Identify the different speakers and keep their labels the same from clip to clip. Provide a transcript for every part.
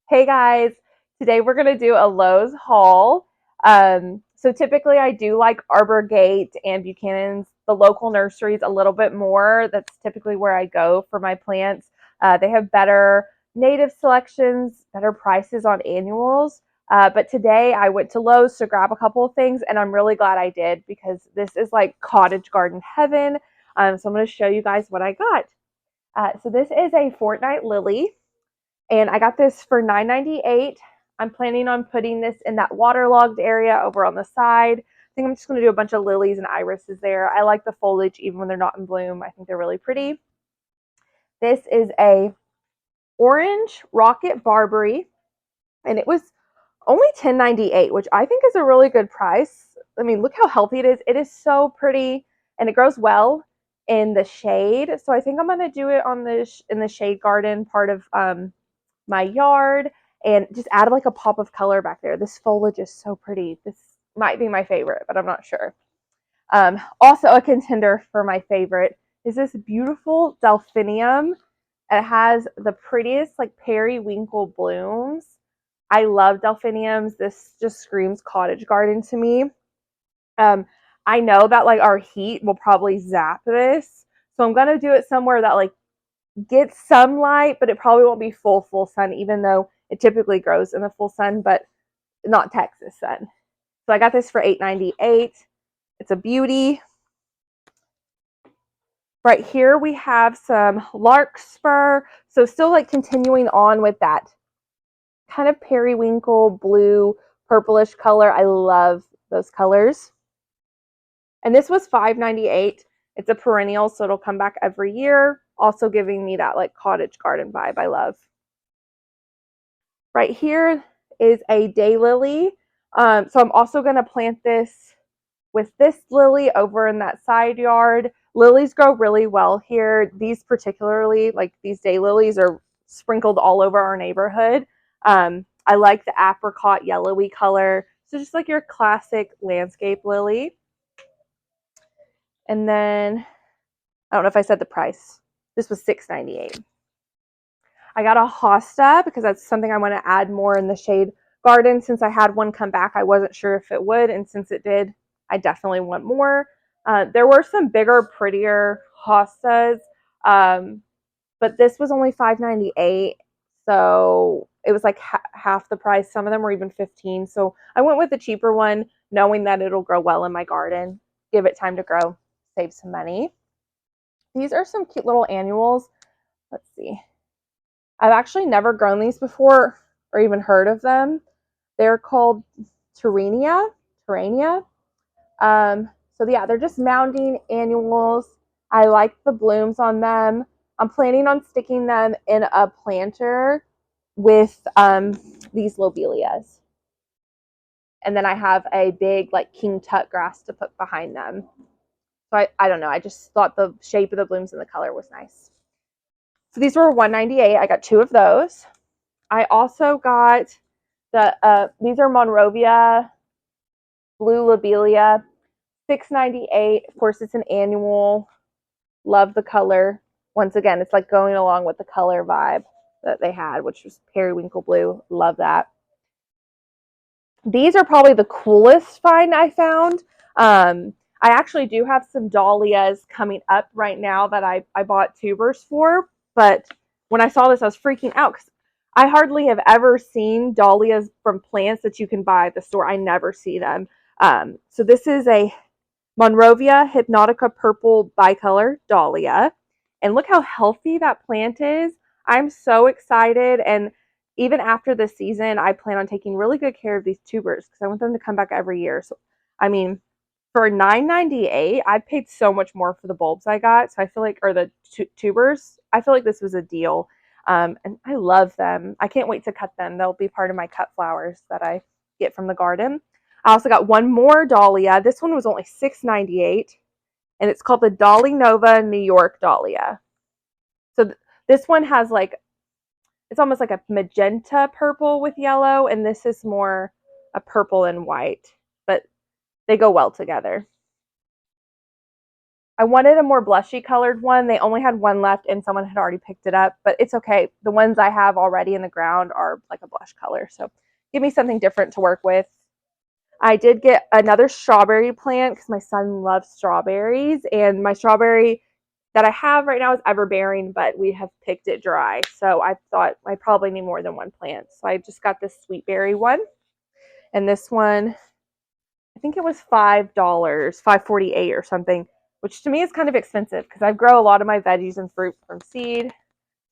Speaker 1: Hey guys, today we're going to do a Lowe's haul. So typically I do like Arbor Gate and Buchanan's, the local nurseries a little bit more. That's typically where I go for my plants. They have better native selections, better prices on annuals. But today I went to Lowe's to grab a couple of things and I'm really glad I did because this is like cottage garden heaven. So I'm going to show you guys what I got. So this is a Fortnite lily. And I got this for $9.98. I'm planning on putting this in that waterlogged area over on the side. I think I'm just going to do a bunch of lilies and irises there. I like the foliage even when they're not in bloom. I think they're really pretty. This is a orange rocket barberry, and it was only $10.98, which I think is a really good price. I mean, look how healthy it is. It is so pretty, and it grows well in the shade. So I think I'm going to do it on in the shade garden part of my yard and just add like a pop of color back there. This foliage is so pretty. This might be my favorite, but I'm not sure. Also a contender for my favorite is this beautiful delphinium. It has the prettiest like periwinkle blooms. I love delphiniums. This just screams cottage garden to me. Um, I know that like our heat will probably zap this, so I'm gonna do it somewhere that like get some light, but it probably won't be full sun, even though it typically grows in the full sun, but not Texas sun. So I got this for $8.98. It's a beauty. Right here we have some larkspur. So still like continuing on with that kind of periwinkle blue, purplish color. I love those colors. And this was $5.98. It's a perennial, so it'll come back every year. Also giving me that like cottage garden vibe I love. Right here is a daylily. So I'm also going to plant this with this lily over in that side yard. Lilies grow really well here. These particularly, like these daylilies, are sprinkled all over our neighborhood. I like the apricot yellowy color. So just like your classic landscape lily. And then, I don't know if I said the price. This was $6.98. I got a hosta because that's something I want to add more in the shade garden. Since I had one come back, I wasn't sure if it would, and since it did, I definitely want more. There were some bigger, prettier hostas, but this was only $5.98, so it was like half the price. Some of them were even 15. So I went with the cheaper one, knowing that it'll grow well in my garden. Give it time to grow, save some money. These are some cute little annuals. Let's see. I've actually never grown these before or even heard of them. They're called Terrania. Terrania. So yeah, they're just mounding annuals. I like the blooms on them. I'm planning on sticking them in a planter with these lobelias. And then I have a big like king tut grass to put behind them. So I don't know. I just thought the shape of the blooms and the color was nice. So these were $1.98. I got two of those. I also got these are Monrovia blue lobelia, $6.98. Of course, it's an annual. Love the color. Once again, it's like going along with the color vibe that they had, which was periwinkle blue. Love that. These are probably the coolest find I found. I actually do have some dahlias coming up right now that I bought tubers for, but when I saw this, I was freaking out because I hardly have ever seen dahlias from plants that you can buy at the store. I never see them. So this is a Monrovia Hypnotica Purple Bicolor Dahlia. And look how healthy that plant is. I'm so excited. And even after this season, I plan on taking really good care of these tubers because I want them to come back every year. So, I mean, for $9.98, I paid so much more for the bulbs I got. So I feel like, or the tubers, I feel like this was a deal. And I love them. I can't wait to cut them. They'll be part of my cut flowers that I get from the garden. I also got one more dahlia. This one was only $6.98, and it's called the Dolly Nova New York Dahlia. So this one has like, it's almost like a magenta purple with yellow, and this is more a purple and white, but they go well together. I wanted a more blushy colored one. They only had one left and someone had already picked it up, but it's okay. The ones I have already in the ground are like a blush color. So give me something different to work with. I did get another strawberry plant because my son loves strawberries, and my strawberry that I have right now is everbearing, but we have picked it dry. So I thought I probably need more than one plant. So I just got this sweet berry one. And this one, I think it was $5, $5.48 or something, which to me is kind of expensive because I grow a lot of my veggies and fruit from seed.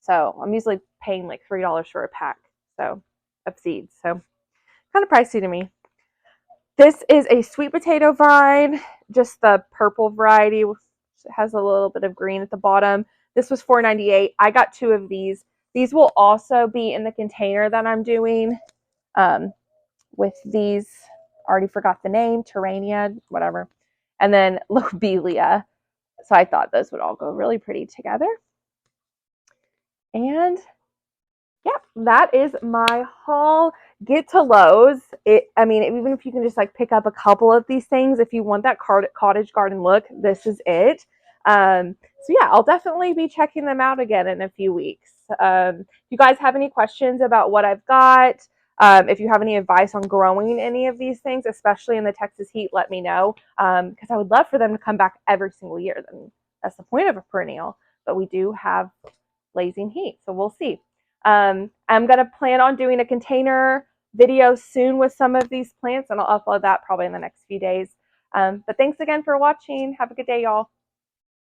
Speaker 1: So I'm usually paying like $3 for a pack of seeds. So kind of pricey to me. This is a sweet potato vine, just the purple variety. It has a little bit of green at the bottom. This was $4.98. I got 2 of these. These will also be in the container that I'm doing with these. Already forgot the name, Terrania, whatever. And then Lobelia. So I thought those would all go really pretty together. And yeah, that is my haul. Get to Lowe's. I mean, even if you can just like pick up a couple of these things, if you want that cottage garden look, this is it. So yeah, I'll definitely be checking them out again in a few weeks. If you guys have any questions about what I've got, if you have any advice on growing any of these things, especially in the Texas heat, let me know. Because I would love for them to come back every single year. Then that's the point of a perennial. But we do have blazing heat, so we'll see. I'm going to plan on doing a container video soon with some of these plants, and I'll upload that probably in the next few days. But thanks again for watching. Have a good day, y'all.